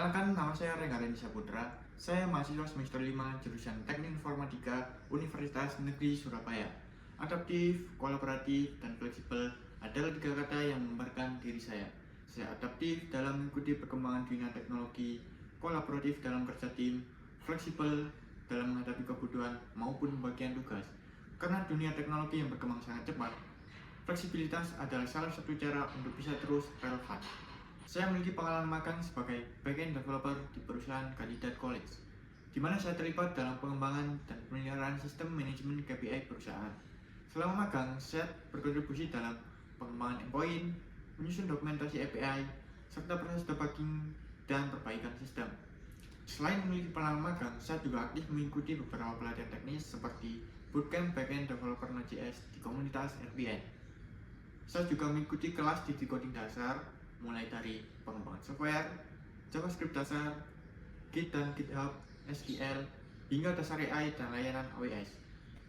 Perkenalkan, nama saya Rengga Reni Saputra. Saya mahasiswa semester 5 jurusan Teknik Informatika Universitas Negeri Surabaya. Adaptif, kolaboratif, dan fleksibel adalah tiga kata yang menggambarkan diri saya. Saya adaptif dalam mengikuti perkembangan dunia teknologi, kolaboratif dalam kerja tim, fleksibel dalam menghadapi kebutuhan maupun pembagian tugas. Karena dunia teknologi yang berkembang sangat cepat, fleksibilitas adalah salah satu cara untuk bisa terus relevan. Saya memiliki pengalaman magang sebagai backend developer di perusahaan kandidat college, di mana saya terlibat dalam pengembangan dan penyelenggaraan sistem manajemen KPI perusahaan. Selama magang, saya berkontribusi dalam pengembangan endpoint, menyusun dokumentasi API, serta proses debugging dan perbaikan sistem. Selain memiliki pengalaman magang, saya juga aktif mengikuti beberapa pelatihan teknis seperti Bootcamp Backend Developer Node.js di komunitas RPN. Saya juga mengikuti kelas di coding dasar, mulai dari pengembangan software, JavaScript dasar, Git dan GitHub, SQL, hingga dasar AI dan layanan AWS.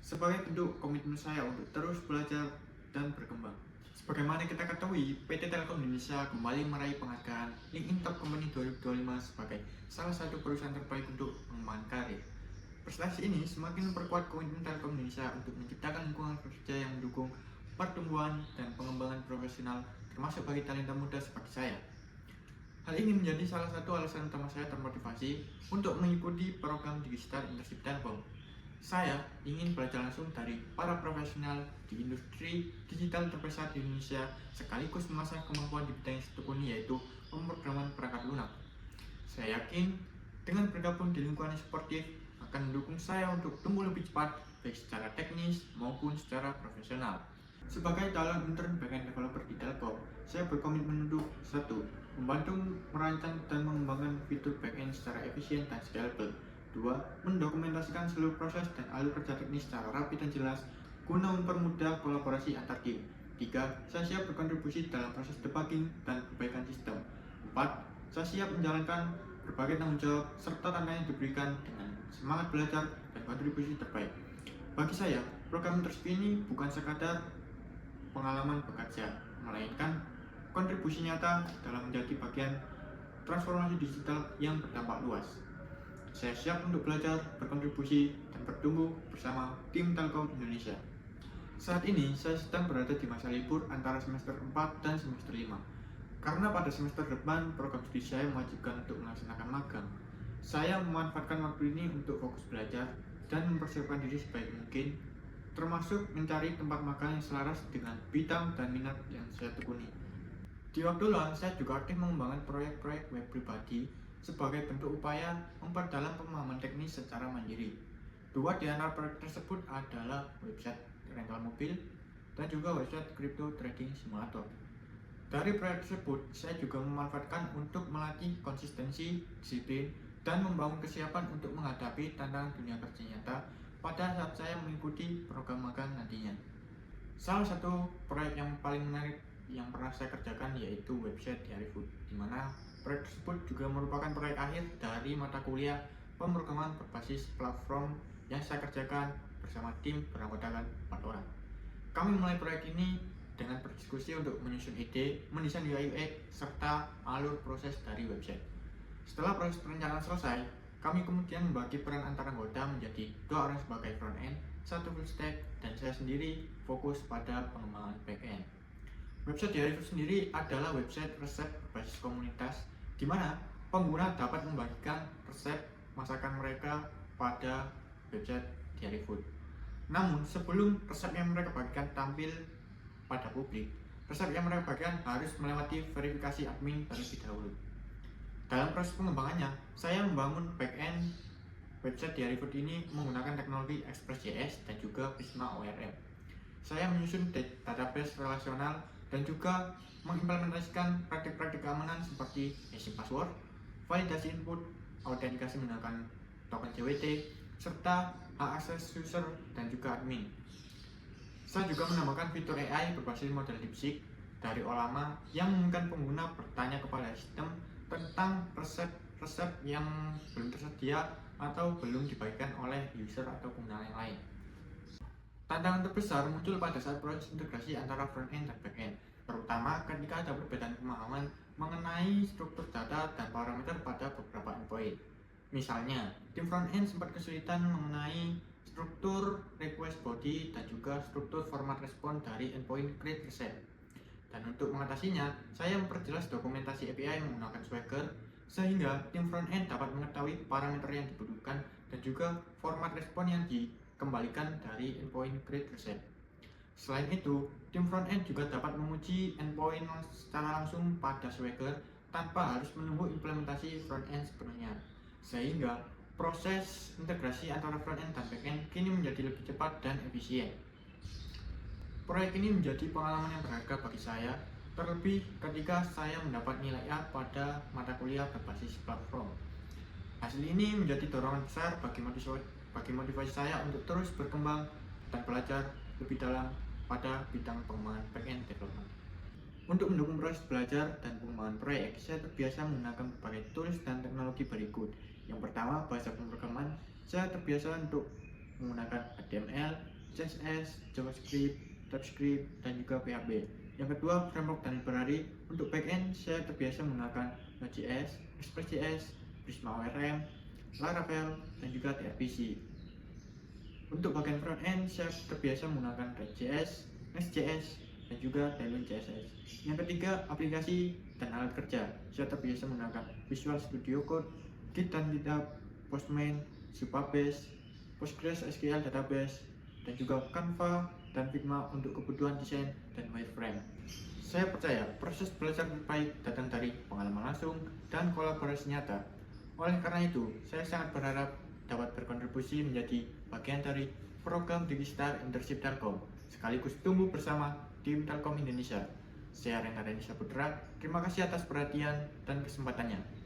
Sebagai bentuk komitmen saya untuk terus belajar dan berkembang. Sebagaimana kita ketahui, PT Telkom Indonesia kembali meraih penghargaan LinkedIn Top Company 2025 sebagai salah satu perusahaan terbaik untuk pengembangan karir. Prestasi ini semakin memperkuat komitmen Telkom Indonesia untuk menciptakan lingkungan kerja yang mendukung pertumbuhan dan pengembangan profesional termasuk bagi talenta muda seperti saya. Hal ini menjadi salah satu alasan utama saya termotivasi untuk mengikuti program Digital Internship Telkom. Saya ingin belajar langsung dari para profesional di industri digital terbesar di Indonesia sekaligus mengasah kemampuan di bidang yang saya tekuni, yaitu pemrograman perangkat lunak. Saya yakin dengan bergabung di lingkungan yang sportif akan mendukung saya untuk tumbuh lebih cepat baik secara teknis maupun secara profesional. Sebagai calon intern backend developer di Telkom, saya berkomitmen untuk 1. Membantu merancang dan mengembangkan fitur backend secara efisien dan scalable. 2. Mendokumentasikan seluruh proses dan alur kerja teknis secara rapi dan jelas guna mempermudah kolaborasi antar tim. 3. Saya siap berkontribusi dalam proses debugging dan perbaikan sistem. 4. Saya siap menjalankan berbagai tanggung jawab serta tantangan yang diberikan dengan semangat belajar dan kontribusi terbaik. Bagi saya, program internship ini bukan sekadar pengalaman bekerja, melainkan kontribusi nyata dalam menjadi bagian transformasi digital yang berdampak luas. Saya siap untuk belajar, berkontribusi, dan bertumbuh bersama tim Telkom Indonesia. Saat ini, saya sedang berada di masa libur antara semester 4 dan semester 5. Karena pada semester depan, program studi saya mewajibkan untuk melaksanakan magang. Saya memanfaatkan waktu ini untuk fokus belajar dan mempersiapkan diri sebaik mungkin, termasuk mencari tempat magang yang selaras dengan bidang dan minat yang saya tekuni. Di waktu luang, saya juga aktif mengembangkan proyek-proyek web pribadi sebagai bentuk upaya memperdalam pemahaman teknis secara mandiri. 2 di antara proyek tersebut adalah website rental mobil dan juga website crypto trading simulator. Dari proyek tersebut, saya juga memanfaatkan untuk melatih konsistensi, disiplin, dan membangun kesiapan untuk menghadapi tantangan dunia kerja nyata pada saat saya mengikuti program magang nantinya. Salah satu proyek yang paling menarik yang pernah saya kerjakan yaitu website di Arifood, di mana proyek tersebut juga merupakan proyek akhir dari mata kuliah pemrograman berbasis platform yang saya kerjakan bersama tim beranggotakan 4 orang. Kami mulai proyek ini dengan berdiskusi untuk menyusun ide, mendesain UI UX, serta alur proses dari website. Setelah proses perencanaan selesai, kami kemudian membagi peran antara anggota menjadi 2 orang sebagai front end, 1 full stack, dan saya sendiri fokus pada pengembangan back end. Website di Arifood sendiri adalah website resep berbasis komunitas, di mana pengguna dapat membagikan resep masakan mereka pada website di Arifood. Namun sebelum resep yang mereka bagikan tampil pada publik, resep yang mereka bagikan harus melewati verifikasi admin terlebih dahulu. Dalam proses pengembangannya, saya membangun back-end website di Arifood ini menggunakan teknologi Express.js dan juga Prisma ORM. Saya menyusun database relasional dan juga mengimplementasikan praktik-praktik keamanan seperti hashing password, validasi input, autentikasi menggunakan token JWT, serta hak akses user dan juga admin. Saya juga menambahkan fitur AI berbasis model DeepSeek dari Ollama yang memungkinkan pengguna bertanya kepada sistem tentang resep-resep yang belum tersedia atau belum dibagikan oleh user atau pengguna yang lain. Tantangan terbesar muncul pada saat proses integrasi antara front-end dan back-end, terutama ketika ada perbedaan pemahaman mengenai struktur data dan parameter pada beberapa Misalnya, tim front-end sempat kesulitan mengenai struktur request body dan juga struktur format respon dari endpoint create reset. Dan untuk mengatasinya, saya memperjelas dokumentasi API menggunakan Swagger sehingga tim front-end dapat mengetahui parameter yang dibutuhkan dan juga format respon yang dikembalikan dari endpoint create reset. Selain itu, tim front-end juga dapat menguji endpoint secara langsung pada Swagger tanpa harus menunggu implementasi front-end sepenuhnya. Sehingga proses integrasi antara front-end dan back-end kini menjadi lebih cepat dan efisien. Proyek ini menjadi pengalaman yang berharga bagi saya, terlebih ketika saya mendapat nilai A pada mata kuliah berbasis platform. Hasil ini menjadi dorongan besar bagi motivasi saya untuk terus berkembang dan belajar lebih dalam pada bidang pengembangan back-end development. Untuk mendukung proses belajar dan pengembangan proyek, saya terbiasa menggunakan berbagai tools dan teknologi berikut. Yang pertama, bahasa pemrograman. Saya terbiasa untuk menggunakan HTML, CSS, JavaScript, TypeScript, dan juga PHP. Yang kedua, framework dan library. Untuk backend, saya terbiasa menggunakan Node.js, Express.js, Prisma ORM, Laravel, dan juga gRPC. Untuk bagian front-end, saya terbiasa menggunakan React.js, Next.js, dan juga Tailwind CSS. Yang ketiga, aplikasi dan alat kerja. Saya terbiasa menggunakan Visual Studio Code, Git dan GitHub, Postman, Supabase, PostgreSQL Database, dan juga Canva dan Figma untuk kebutuhan desain dan wireframe. Saya percaya proses belajar terbaik datang dari pengalaman langsung dan kolaborasi nyata. Oleh karena itu, saya sangat berharap dapat berkontribusi menjadi bagian dari program Digistar Internship Telkom, sekaligus tumbuh bersama tim Telkom Indonesia. Saya Renata Nisha Putra, terima kasih atas perhatian dan kesempatannya.